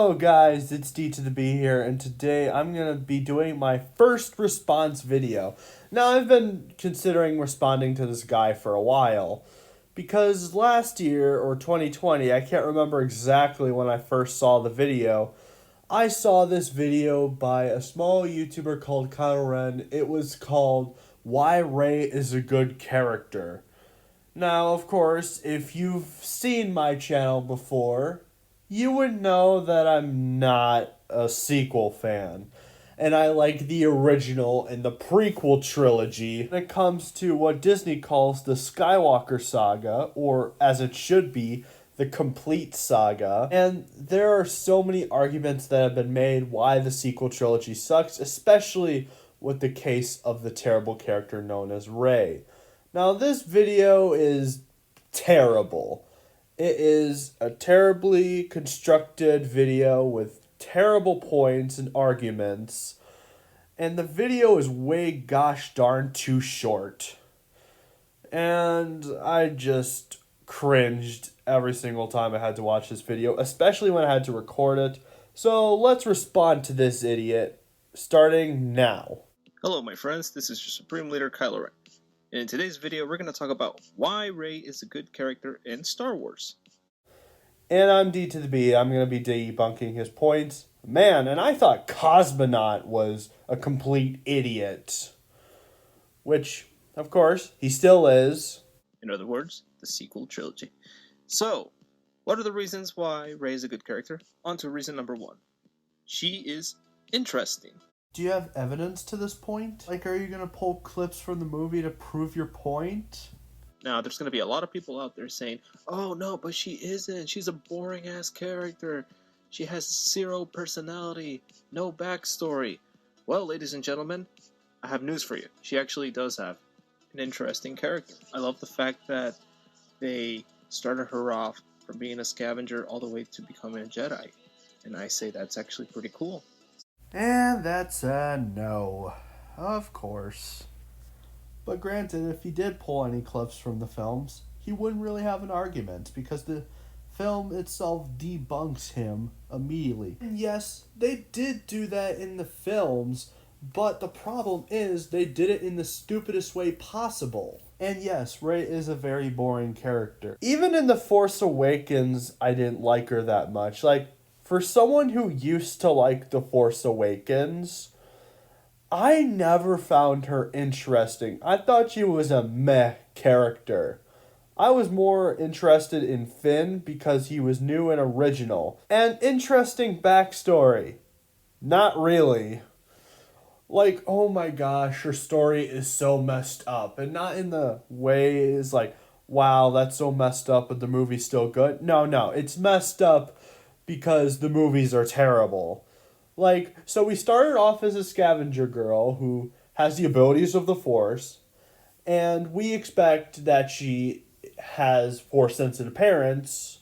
Hello guys, it's D to the B here, and today I'm going to be doing my first response video. Now I've been considering responding to this guy for a while, because last year, or 2020, I can't remember exactly when I first saw the video, I saw this video by a small YouTuber called Kylo Ren. It was called Why Rey is a Good Character. Now, of course, if you've seen my channel before, you would know that I'm not a sequel fan. And I like the original and the prequel trilogy when it comes to what Disney calls the Skywalker saga, or as it should be, the complete saga. And there are so many arguments that have been made why the sequel trilogy sucks, especially with the case of the terrible character known as Rey. Now, this video is terrible. It is a terribly constructed video with terrible points and arguments, and the video is way gosh darn too short. And I just cringed every single time I had to watch this video, especially when I had to record it. So let's respond to this idiot, starting now. Hello my friends, this is your Supreme Leader Kylo Ren. And in today's video, we're going to talk about why Rey is a good character in Star Wars. And I'm D to the B. I'm going to be debunking his points. Man, and I thought Cosmonaut was a complete idiot. Which, of course, he still is. In other words, the sequel trilogy. So, what are the reasons why Rey is a good character? On to reason number one. She is interesting. Do you have evidence to this point? Like, are you going to pull clips from the movie to prove your point? Now, there's going to be a lot of people out there saying, oh no, but she isn't. She's a boring-ass character. She has zero personality, no backstory. Well, ladies and gentlemen, I have news for you. She actually does have an interesting character. I love the fact that they started her off from being a scavenger all the way to becoming a Jedi. And I say that's actually pretty cool. And that's a no. Of course. But granted, if he did pull any clips from the films, he wouldn't really have an argument, because the film itself debunks him immediately. And yes, they did do that in the films, but the problem is they did it in the stupidest way possible. And yes, Rey is a very boring character. Even in The Force Awakens, I didn't like her that much. Like, for someone who used to like The Force Awakens, I never found her interesting. I thought she was a meh character. I was more interested in Finn because he was new and original. And interesting backstory. Not really. Like, oh my gosh, her story is so messed up. And not in the ways like, wow, that's so messed up, but the movie's still good. No, it's messed up because the movies are terrible. Like, so we started off as a scavenger girl who has the abilities of the Force, and we expect that she has Force-sensitive parents,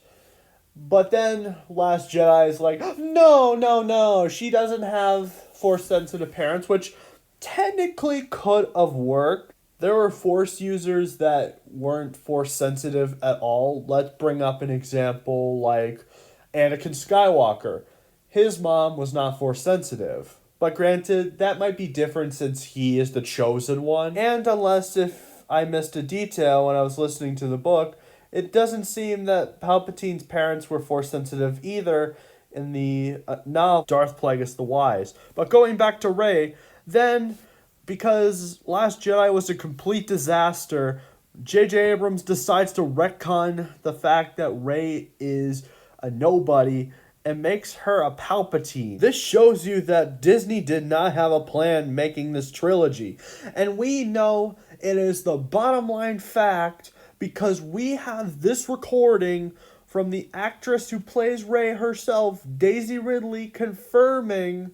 but then Last Jedi is like, no, she doesn't have Force-sensitive parents, which technically could have worked. There were Force users that weren't Force-sensitive at all. Let's bring up an example like Anakin Skywalker. His mom was not Force sensitive. But granted, that might be different since he is the chosen one. And unless if I missed a detail when I was listening to the book, it doesn't seem that Palpatine's parents were Force sensitive either in the novel Darth Plagueis the Wise. But going back to Rey, then because Last Jedi was a complete disaster, J.J. Abrams decides to retcon the fact that Rey is a nobody and makes her a Palpatine. This shows you that Disney did not have a plan making this trilogy. And we know it is the bottom line fact because we have this recording from the actress who plays Rey herself, Daisy Ridley, confirming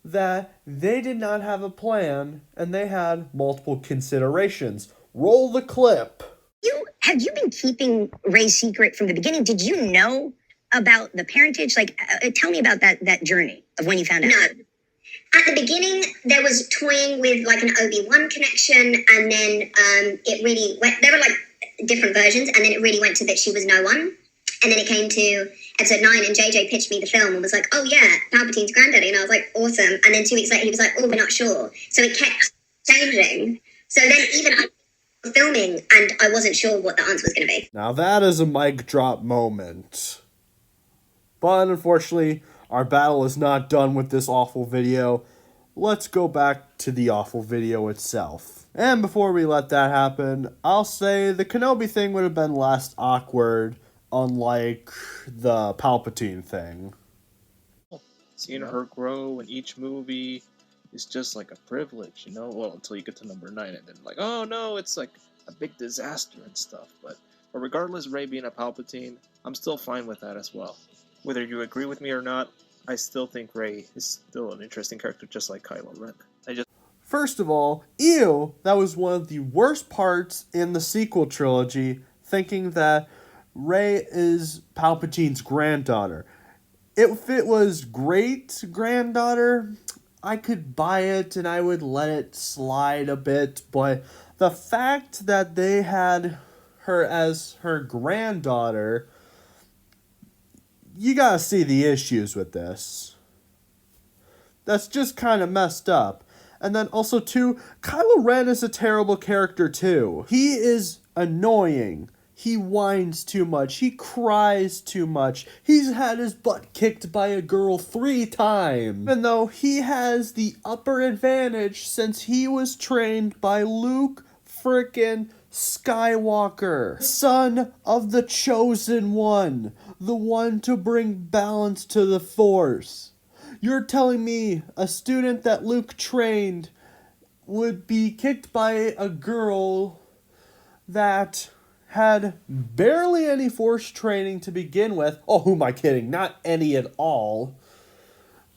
that they did not have a plan and they had multiple considerations. Roll the clip. Have you been keeping Rey's secret from the beginning? Did you know about the parentage? Like, tell me about that journey of when you found out. No. At the beginning, there was toying with like an Obi-Wan connection, and then it really went, there were like different versions, and then it really went to that she was no one. And then it came to episode 9, and JJ pitched me the film and was like, oh yeah, Palpatine's granddaddy. And I was like, awesome. And then 2 weeks later, he was like, oh, we're not sure. So it kept changing. So then even I was filming, and I wasn't sure what the answer was going to be. Now that is a mic drop moment. But unfortunately, our battle is not done with this awful video. Let's go back to the awful video itself. And before we let that happen, I'll say the Kenobi thing would have been less awkward, unlike the Palpatine thing. Seeing her grow in each movie is just like a privilege, you know? Well, until you get to number 9 and then like, oh no, it's like a big disaster and stuff. But regardless, Rey being a Palpatine, I'm still fine with that as well. Whether you agree with me or not, I still think Rey is still an interesting character, just like Kylo Ren. First of all, ew, that was one of the worst parts in the sequel trilogy, thinking that Rey is Palpatine's granddaughter. If it was great-granddaughter, I could buy it and I would let it slide a bit, but the fact that they had her as her granddaughter, you gotta see the issues with this. That's just kind of messed up. And then also, too, Kylo Ren is a terrible character, too. He is annoying. He whines too much. He cries too much. He's had his butt kicked by a girl 3 times. Even though he has the upper advantage since he was trained by Luke frickin' Skywalker, son of the Chosen One, the one to bring balance to the Force. You're telling me a student that Luke trained would be kicked by a girl that had barely any Force training to begin with? Oh, who am I kidding? Not any at all.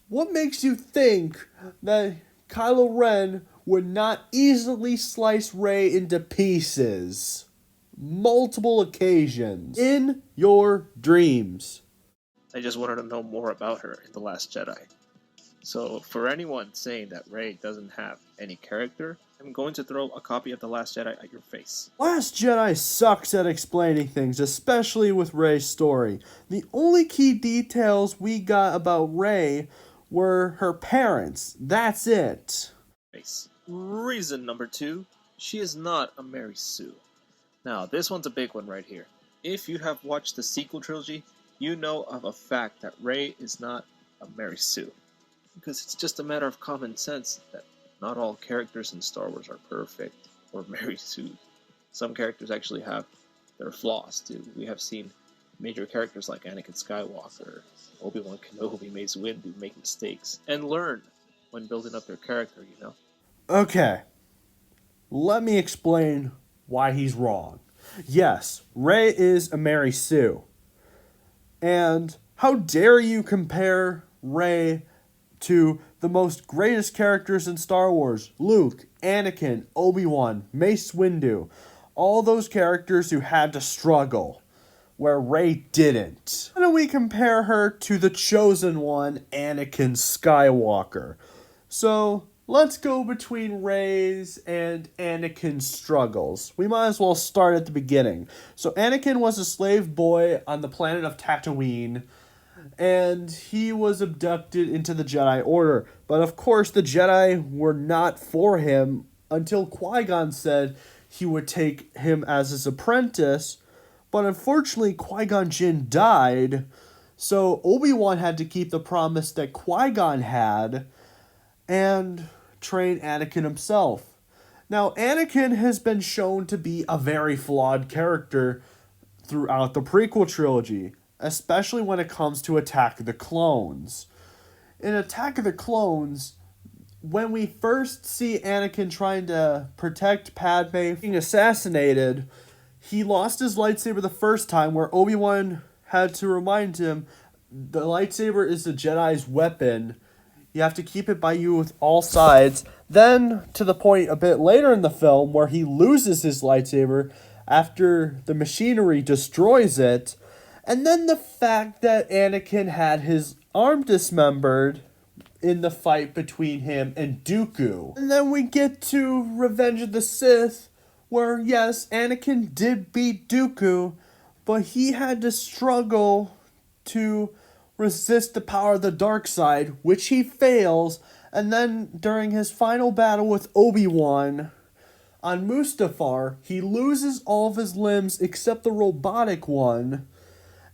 What makes you think that Kylo Ren would not easily slice Rey into pieces? Multiple occasions. In your dreams. I just wanted to know more about her in The Last Jedi. So for anyone saying that Rey doesn't have any character, I'm going to throw a copy of The Last Jedi at your face. Last Jedi sucks at explaining things, especially with Rey's story. The only key details we got about Rey were her parents. That's it. Reason number 2, she is not a Mary Sue. Now, this one's a big one right here. If you have watched the sequel trilogy, you know of a fact that Rey is not a Mary Sue. Because it's just a matter of common sense that not all characters in Star Wars are perfect or Mary Sue. Some characters actually have their flaws too. We have seen major characters like Anakin Skywalker, Obi-Wan Kenobi, Mace Windu make mistakes and learn when building up their character, you know? Okay. Let me explain why he's wrong. Yes, Rey is a Mary Sue. And how dare you compare Rey to the most greatest characters in Star Wars? Luke, Anakin, Obi-Wan, Mace Windu. All those characters who had to struggle, where Rey didn't. Why don't we compare her to the Chosen One, Anakin Skywalker? So, let's go between Rey's and Anakin's struggles. We might as well start at the beginning. So Anakin was a slave boy on the planet of Tatooine, and he was abducted into the Jedi Order. But of course, the Jedi were not for him until Qui-Gon said he would take him as his apprentice. But unfortunately, Qui-Gon Jinn died, so Obi-Wan had to keep the promise that Qui-Gon had and train Anakin himself. Now, Anakin has been shown to be a very flawed character throughout the prequel trilogy, especially when it comes to Attack of the Clones. In Attack of the Clones, when we first see Anakin trying to protect Padme being assassinated, he lost his lightsaber the first time, where Obi-Wan had to remind him the lightsaber is the Jedi's weapon. You have to keep it by you with all sides. Then, to the point a bit later in the film, where he loses his lightsaber after the machinery destroys it. And then the fact that Anakin had his arm dismembered in the fight between him and Dooku. And then we get to Revenge of the Sith, where yes, Anakin did beat Dooku, but he had to struggle to resist the power of the dark side, which he fails, and then during his final battle with Obi-Wan on Mustafar, he loses all of his limbs except the robotic one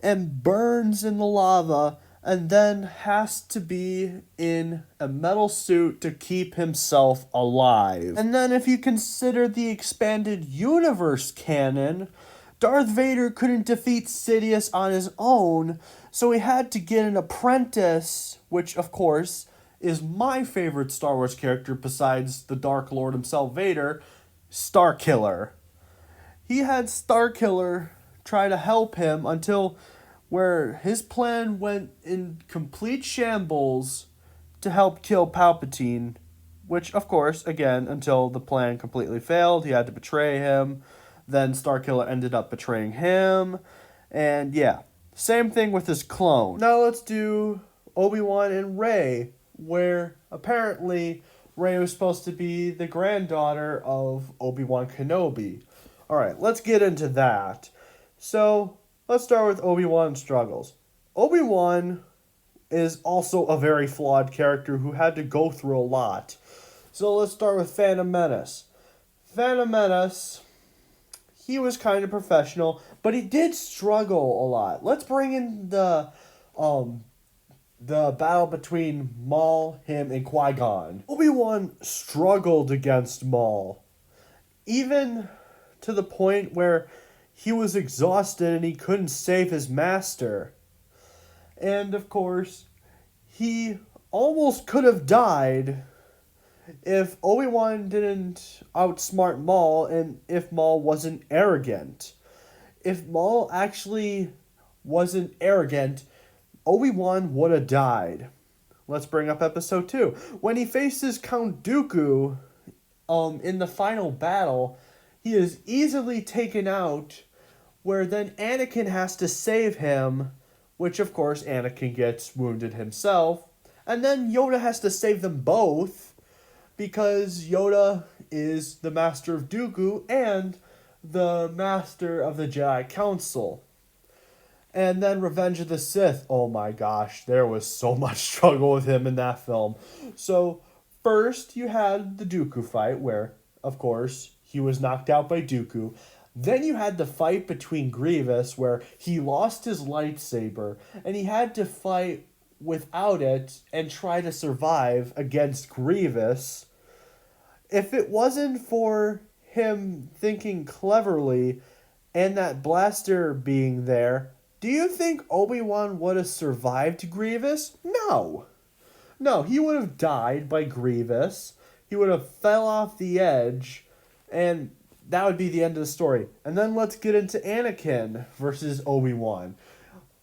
and burns in the lava, and then has to be in a metal suit to keep himself alive. And then if you consider the expanded universe canon, Darth Vader couldn't defeat Sidious on his own, so he had to get an apprentice, which of course is my favorite Star Wars character besides the Dark Lord himself, Vader, Starkiller. He had Starkiller try to help him until where his plan went in complete shambles to help kill Palpatine, which of course, again, until the plan completely failed, he had to betray him. Then Starkiller ended up betraying him. And yeah, same thing with his clone. Now let's do Obi-Wan and Rey, where apparently Rey was supposed to be the granddaughter of Obi-Wan Kenobi. Alright, let's get into that. So, let's start with Obi-Wan's struggles. Obi-Wan is also a very flawed character who had to go through a lot. So let's start with Phantom Menace. Phantom Menace, he was kind of professional, but he did struggle a lot. Let's bring in the battle between Maul, him, and Qui-Gon. Obi-Wan struggled against Maul, even to the point where he was exhausted and he couldn't save his master. And of course, he almost could have died if Obi-Wan didn't outsmart Maul and if Maul wasn't arrogant. If Maul actually wasn't arrogant, Obi-Wan would have died. Let's bring up episode 2. When he faces Count Dooku in the final battle, he is easily taken out, where then Anakin has to save him, which of course Anakin gets wounded himself, and then Yoda has to save them both, because Yoda is the master of Dooku and the master of the Jedi Council. And then Revenge of the Sith. Oh my gosh, there was so much struggle with him in that film. So, first you had the Dooku fight, where, of course, he was knocked out by Dooku. Then you had the fight between Grievous, where he lost his lightsaber, and he had to fight without it and try to survive against Grievous. If it wasn't for him thinking cleverly and that blaster being there, do you think Obi-Wan would have survived Grievous? No. No, he would have died by Grievous. He would have fell off the edge, and that would be the end of the story. And then let's get into Anakin versus Obi-Wan.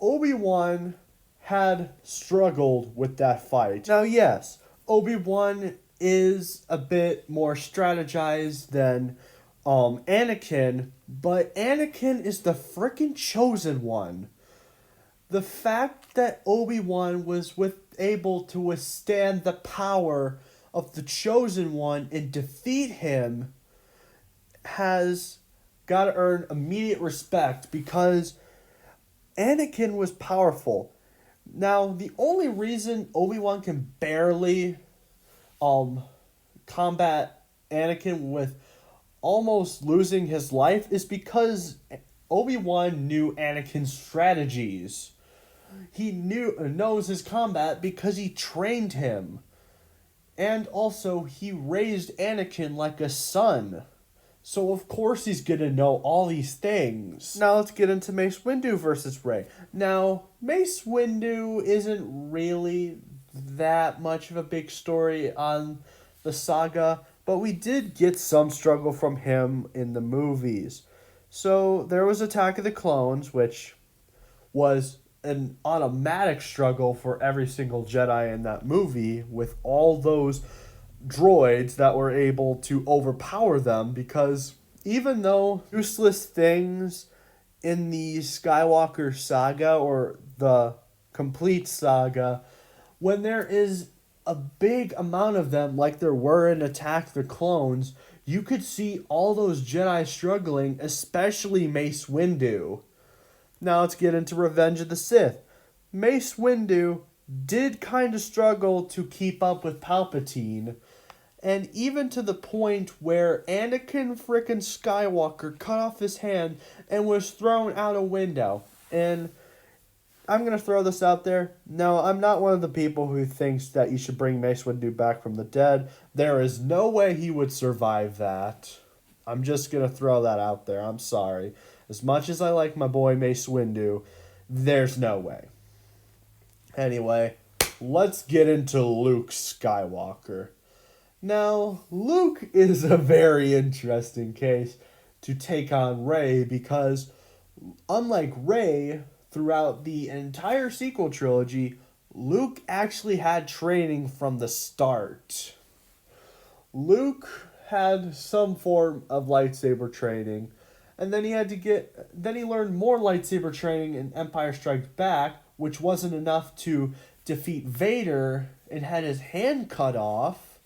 Obi-Wan had struggled with that fight. Now, yes, Obi-Wan is a bit more strategized than Anakin, but Anakin is the frickin' chosen one. The fact that Obi-Wan was able to withstand the power of the chosen one and defeat him has got to earn immediate respect, because Anakin was powerful. Now, the only reason Obi-Wan can barely combat Anakin with almost losing his life is because Obi-Wan knew Anakin's strategies. He knows his combat because he trained him. And also, he raised Anakin like a son. So of course he's gonna know all these things. Now let's get into Mace Windu versus Rey. Now, Mace Windu isn't really that much of a big story on the saga, but we did get some struggle from him in the movies. So there was Attack of the Clones, which was an automatic struggle for every single Jedi in that movie, with all those droids that were able to overpower them, because even though useless things in the Skywalker saga or the complete saga, when there is a big amount of them like there were in Attack the Clones, you could see all those Jedi struggling, especially Mace Windu. Now let's get into Revenge of the Sith. Mace Windu did kind of struggle to keep up with Palpatine, and even to the point where Anakin frickin' Skywalker cut off his hand and was thrown out a window. And I'm going to throw this out there. No, I'm not one of the people who thinks that you should bring Mace Windu back from the dead. There is no way he would survive that. I'm just going to throw that out there. I'm sorry. As much as I like my boy Mace Windu, there's no way. Anyway, let's get into Luke Skywalker. Now, Luke is a very interesting case to take on Rey because, unlike Rey, throughout the entire sequel trilogy, Luke actually had training from the start. Luke had some form of lightsaber training, and then he learned more lightsaber training in Empire Strikes Back, which wasn't enough to defeat Vader and had his hand cut off.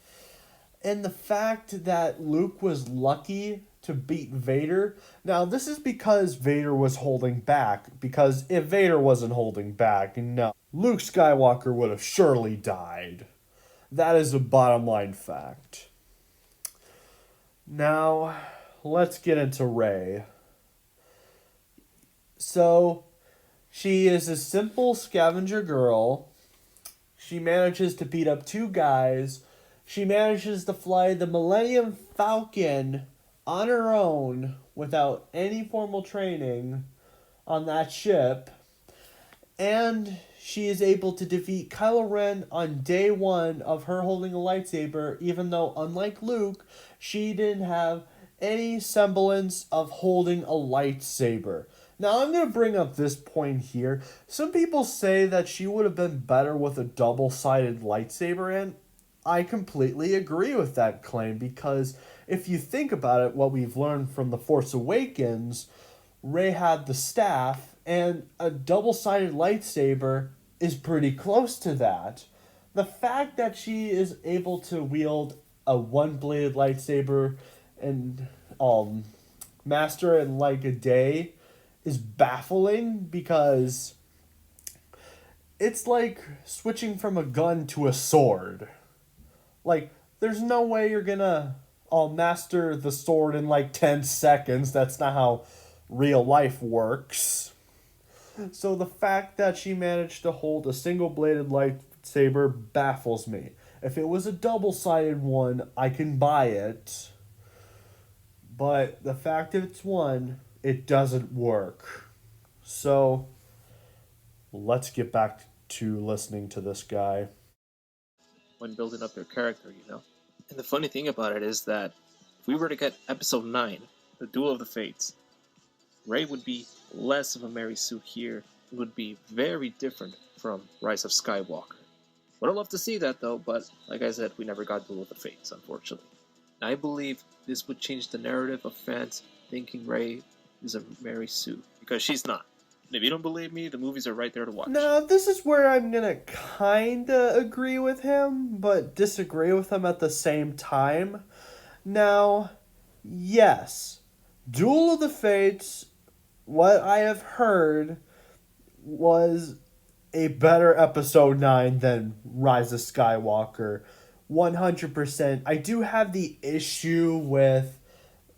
And the fact that Luke was lucky to beat Vader. Now, this is because Vader was holding back. Because if Vader wasn't holding back, no, Luke Skywalker would have surely died. That is a bottom line fact. Now, let's get into Rey. So, she is a simple scavenger girl. She manages to beat up 2 guys. She manages to fly the Millennium Falcon on her own without any formal training on that ship. And she is able to defeat Kylo Ren on day 1 of her holding a lightsaber, even though, unlike Luke, she didn't have any semblance of holding a lightsaber. Now, I'm going to bring up this point here. Some people say that she would have been better with a double-sided lightsaber, and I completely agree with that claim, because if you think about it, what we've learned from The Force Awakens, Rey had the staff, and a double-sided lightsaber is pretty close to that. The fact that she is able to wield a one-bladed lightsaber and master it in like a day is baffling, because it's like switching from a gun to a sword. Like, there's no way you're gonna master the sword in like 10 seconds. That's not how real life works. So the fact that she managed to hold a single-bladed lightsaber baffles me. If it was a double-sided one, I can buy it. But the fact that it's one, it doesn't work. So, let's get back to listening to this guy. When building up their character, you know? And the funny thing about it is that if we were to get episode 9, The Duel of the Fates, Rey would be less of a Mary Sue here. It would be very different from Rise of Skywalker. Would have loved to see that though, but like I said, we never got Duel of the Fates, unfortunately. And I believe this would change the narrative of fans thinking Rey is a Mary Sue, because she's not. And if you don't believe me, the movies are right there to watch. Now, this is where I'm gonna kinda agree with him, but disagree with him at the same time. Now, yes, Duel of the Fates, what I have heard, was a better episode 9 than Rise of Skywalker. 100%. I do have the issue with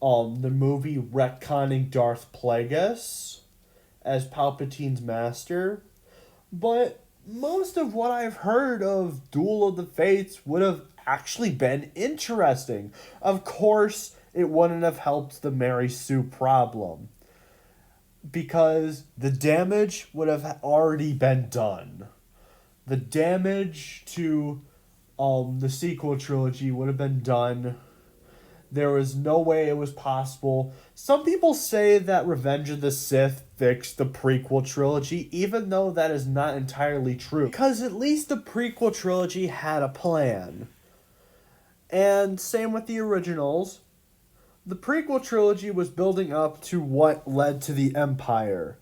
the movie retconning Darth Plagueis as Palpatine's master, but most of what I've heard of Duel of the Fates would have actually been interesting. Of course, it wouldn't have helped the Mary Sue problem, because the damage would have already been done. The damage to the sequel trilogy would have been done. There was no way it was possible. Some people say that Revenge of the Sith fixed the prequel trilogy, even though that is not entirely true, because at least the prequel trilogy had a plan. And same with the originals. The prequel trilogy was building up to what led to the Empire,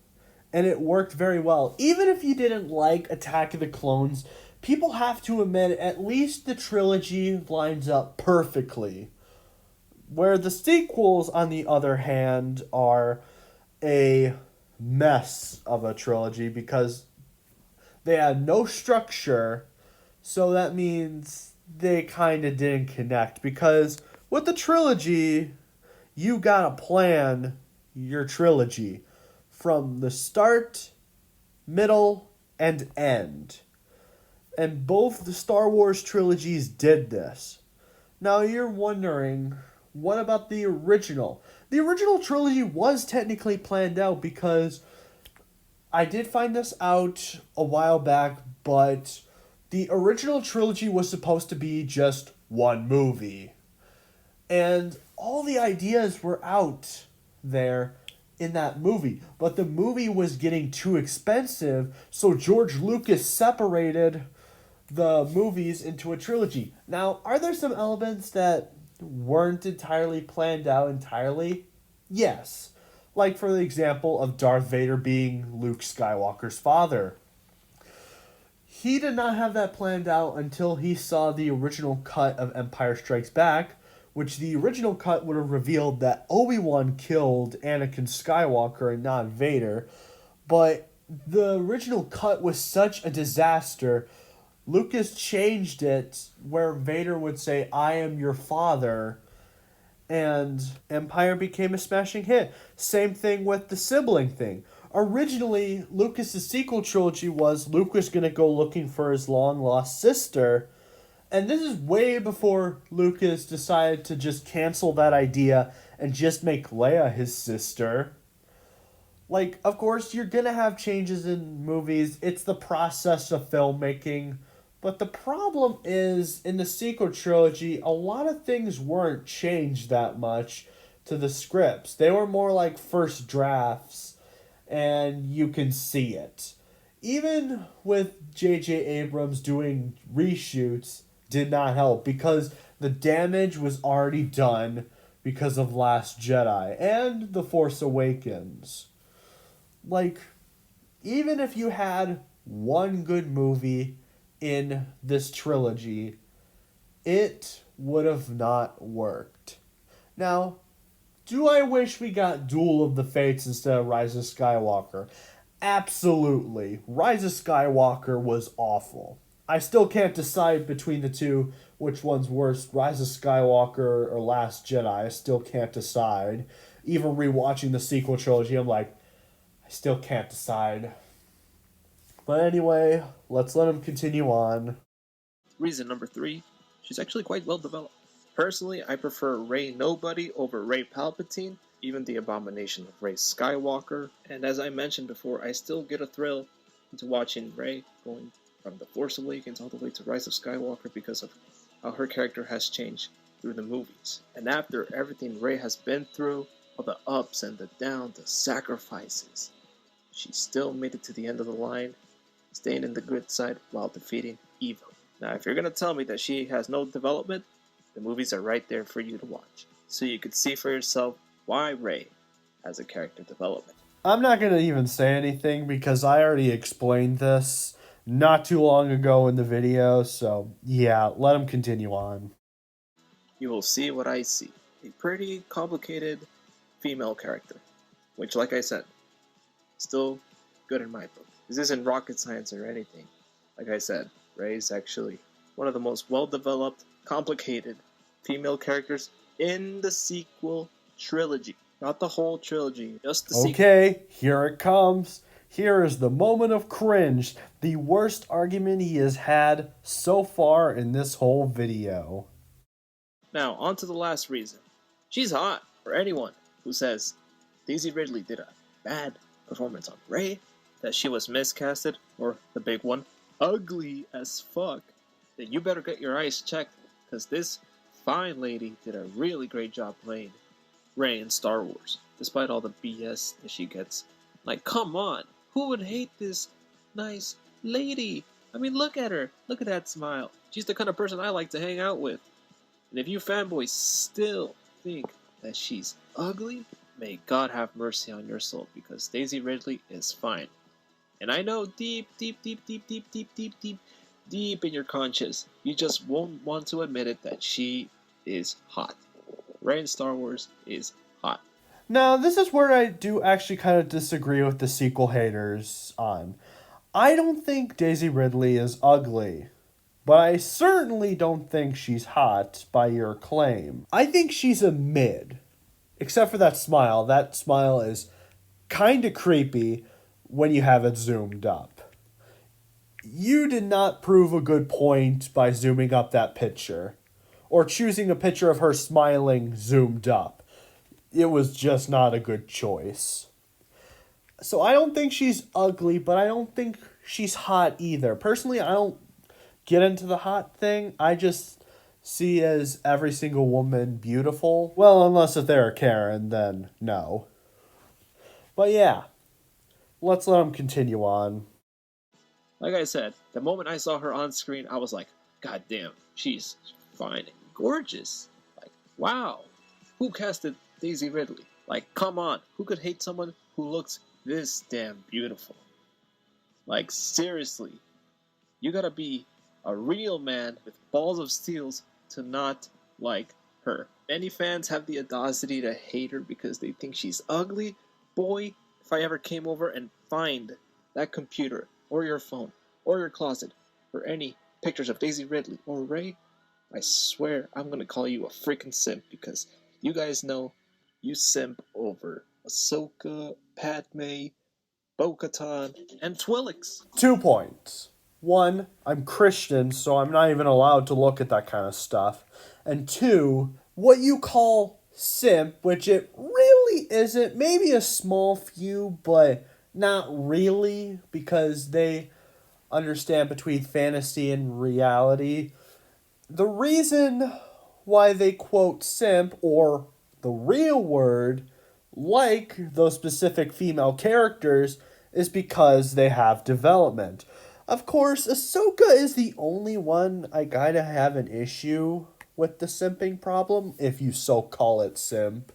and it worked very well. Even if you didn't like Attack of the Clones, people have to admit at least the trilogy lines up perfectly. Where the sequels, on the other hand, are a mess of a trilogy because they had no structure, so that means they kind of didn't connect. Because with the trilogy, you gotta plan your trilogy from the start, middle, and end. And both the Star Wars trilogies did this. Now you're wondering, what about the original? The original trilogy was technically planned out because I did find this out a while back, but the original trilogy was supposed to be just one movie. And all the ideas were out there in that movie. But the movie was getting too expensive, so George Lucas separated the movies into a trilogy. Now, are there some elements that weren't entirely planned out entirely? Yes. Like, for the example of Darth Vader being Luke Skywalker's father. He did not have that planned out until he saw the original cut of Empire Strikes Back, which the original cut would have revealed that Obi-Wan killed Anakin Skywalker and not Vader. But the original cut was such a disaster, Lucas changed it where Vader would say, "I am your father," and Empire became a smashing hit. Same thing with the sibling thing. Originally, Lucas's sequel trilogy was Luke was going to go looking for his long-lost sister, and this is way before Lucas decided to just cancel that idea and just make Leia his sister. Like, of course, you're going to have changes in movies. It's the process of filmmaking. But the problem is, in the sequel trilogy, a lot of things weren't changed that much to the scripts. They were more like first drafts, and you can see it. Even with J.J. Abrams doing reshoots did not help because the damage was already done because of Last Jedi and The Force Awakens. Like, even if you had one good movie in this trilogy, it would have not worked. Now, do I wish we got Duel of the Fates instead of Rise of Skywalker? Absolutely. Rise of Skywalker was awful. I still can't decide between the two which one's worse, Rise of Skywalker or Last Jedi. I still can't decide. Even rewatching the sequel trilogy, I'm like, I still can't decide. But anyway, let's let him continue on. Reason number 3, she's actually quite well developed. Personally, I prefer Rey Nobody over Rey Palpatine, even the abomination of Rey Skywalker. And as I mentioned before, I still get a thrill into watching Rey going from The Force Awakens all the way to Rise of Skywalker because of how her character has changed through the movies. And after everything Rey has been through, all the ups and the downs, the sacrifices, she still made it to the end of the line, staying in the good side while defeating evil. Now, if you're going to tell me that she has no development, the movies are right there for you to watch, so you could see for yourself why Rey has a character development. I'm not going to even say anything because I already explained this not too long ago in the video, so yeah, let him continue on. You will see what I see. A pretty complicated female character, which, like I said, still good in my book. This isn't rocket science or anything. Like I said, Rey is actually one of the most well-developed, complicated female characters in the sequel trilogy. Not the whole trilogy, just the sequel. Okay, here it comes. Here is the moment of cringe. The worst argument he has had so far in this whole video. Now, on to the last reason. She's hot for anyone who says Daisy Ridley did a bad performance on Rey, that she was miscasted, or the big one, ugly as fuck. Then you better get your eyes checked, because this fine lady did a really great job playing Rey in Star Wars, despite all the BS that she gets. Like, come on, who would hate this nice lady? I mean, look at her, look at that smile. She's the kind of person I like to hang out with. And if you fanboys still think that she's ugly, may God have mercy on your soul, because Daisy Ridley is fine. And I know deep in your conscience, you just won't want to admit it that she is hot. Rey in Star Wars is hot. Now, this is where I do actually kind of disagree with the sequel haters on. I don't think Daisy Ridley is ugly, but I certainly don't think she's hot by your claim. I think she's a mid, except for that smile. That smile is kind of creepy when you have it zoomed up. You did not prove a good point by zooming up that picture, or choosing a picture of her smiling zoomed up. It was just not a good choice. So I don't think she's ugly, but I don't think she's hot either. Personally, I don't get into the hot thing. I just see as every single woman beautiful. Well, unless if they're a Karen, then no. But yeah, let's let them continue on. Like I said, the moment I saw her on screen, I was like, God damn, she's fine and gorgeous. Like, wow, who casted Daisy Ridley? Like, come on, who could hate someone who looks this damn beautiful? Like, seriously, you gotta be a real man with balls of steels to not like her. Many fans have the audacity to hate her because they think she's ugly. Boy, if I ever came over and find that computer or your phone or your closet for any pictures of Daisy Ridley or Rey, I swear I'm gonna call you a freaking simp, because you guys know you simp over Ahsoka, Padme, Bo-Katan, and Twillix. 2 points. One, I'm Christian, so I'm not even allowed to look at that kind of stuff. And two, what you call simp, which it really isn't, maybe a small few, but not really, because they understand between fantasy and reality. The reason why they quote simp, or the real word, like those specific female characters, is because they have development. Of course, Ahsoka is the only one I kinda have an issue with the simping problem, if you so call it simp.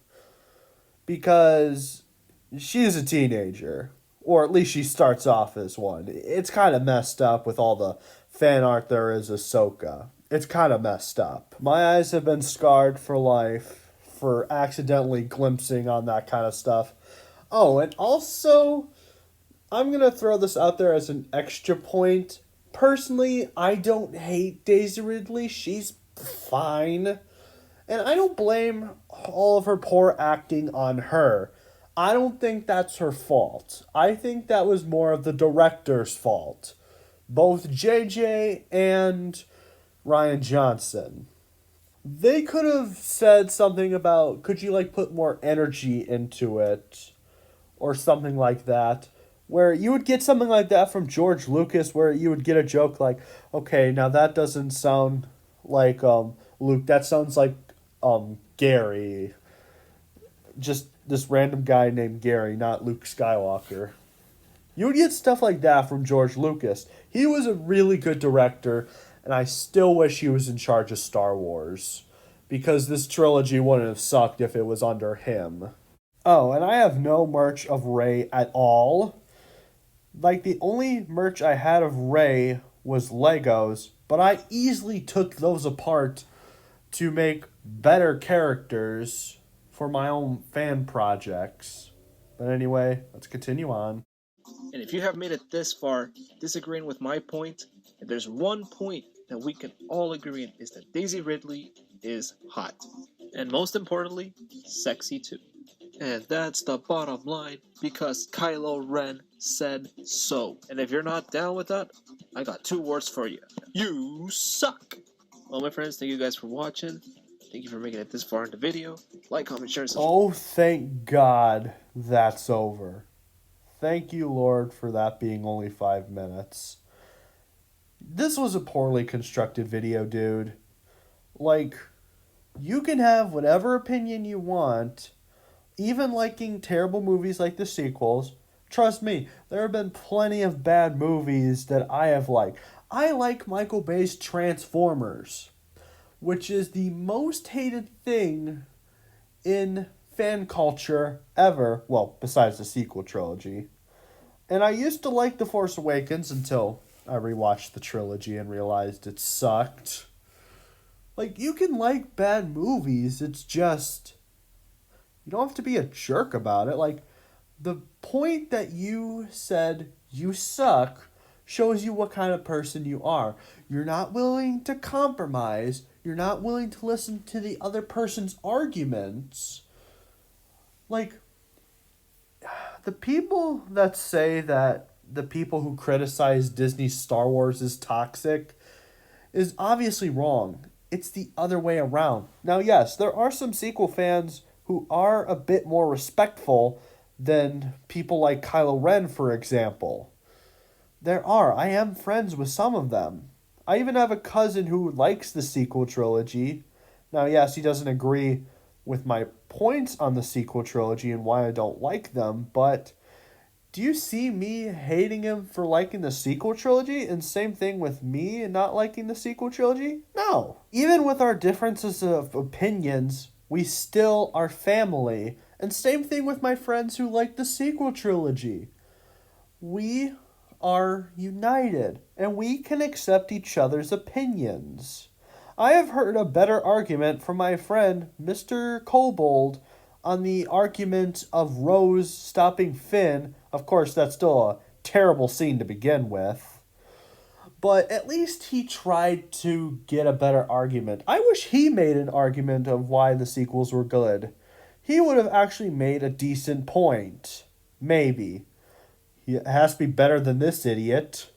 Because she's a teenager. Or at least she starts off as one. It's kind of messed up with all the fan art there is Ahsoka. It's kind of messed up. My eyes have been scarred for life for accidentally glimpsing on that kind of stuff. Oh, and also, I'm going to throw this out there as an extra point. Personally, I don't hate Daisy Ridley. She's fine. And I don't blame all of her poor acting on her. I don't think that's her fault. I think that was more of the director's fault. Both JJ and Ryan Johnson. They could have said something about, could you put more energy into it? Or something like that. Where you would get something like that from George Lucas, where you would get a joke like, okay, now that doesn't sound like Luke, that sounds like Gary. Just this random guy named Gary, not Luke Skywalker. You would get stuff like that from George Lucas. He was a really good director, and I still wish he was in charge of Star Wars, because this trilogy wouldn't have sucked if it was under him. Oh, and I have no merch of Rey at all. The only merch I had of Rey was Legos, but I easily took those apart to make better characters for my own fan projects. But anyway, let's continue on. And if you have made it this far, disagreeing with my point, if there's one point that we can all agree on, is that Daisy Ridley is hot. And most importantly, sexy too. And that's the bottom line, because Kylo Ren said so. And if you're not down with that, I got 2 words for you. You suck! Well, my friends, thank you guys for watching. Thank you for making it this far in the video. Like, comment, share, and subscribe. Oh, thank God that's over. Thank you, Lord, for that being only 5 minutes. This was a poorly constructed video, dude. You can have whatever opinion you want, even liking terrible movies like the sequels. Trust me, there have been plenty of bad movies that I have liked. I like Michael Bay's Transformers, which is the most hated thing in fan culture ever. Well, besides the sequel trilogy. And I used to like The Force Awakens until I rewatched the trilogy and realized it sucked. You can like bad movies, it's just, You don't have to be a jerk about it. Like, the point that you said you suck shows you what kind of person you are. You're not willing to compromise. You're not willing to listen to the other person's arguments. Like, the people that say that the people who criticize Disney's Star Wars is toxic is obviously wrong. It's the other way around. Now, yes, there are some sequel fans who are a bit more respectful than people like Kylo Ren, for example. There are. I am friends with some of them. I even have a cousin who likes the sequel trilogy. Now, yes, he doesn't agree with my points on the sequel trilogy and why I don't like them, but do you see me hating him for liking the sequel trilogy? And same thing with me and not liking the sequel trilogy? No. Even with our differences of opinions, we still are family. And same thing with my friends who like the sequel trilogy. We are united, and we can accept each other's opinions. I have heard a better argument from my friend, Mr. Kobold, on the argument of Rose stopping Finn. Of course, that's still a terrible scene to begin with. But at least he tried to get a better argument. I wish he made an argument of why the sequels were good. He would have actually made a decent point. Maybe. He has to be better than this idiot.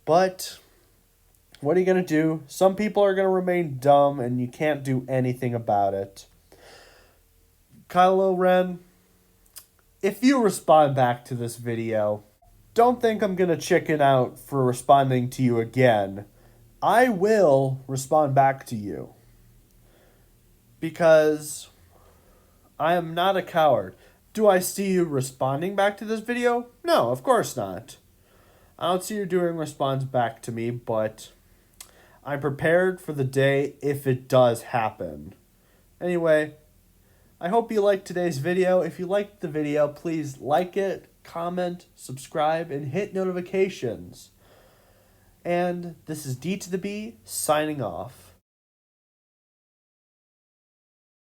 But what are you going to do? Some people are going to remain dumb, and you can't do anything about it. Kylo Ren, if you respond back to this video, don't think I'm going to chicken out for responding to you again. I will respond back to you. Because I am not a coward. Do I see you responding back to this video? No, of course not. I don't see you doing response back to me, but I'm prepared for the day if it does happen. Anyway, I hope you liked today's video. If you liked the video, please like it, comment, subscribe, and hit notifications. And this is D to the B, signing off.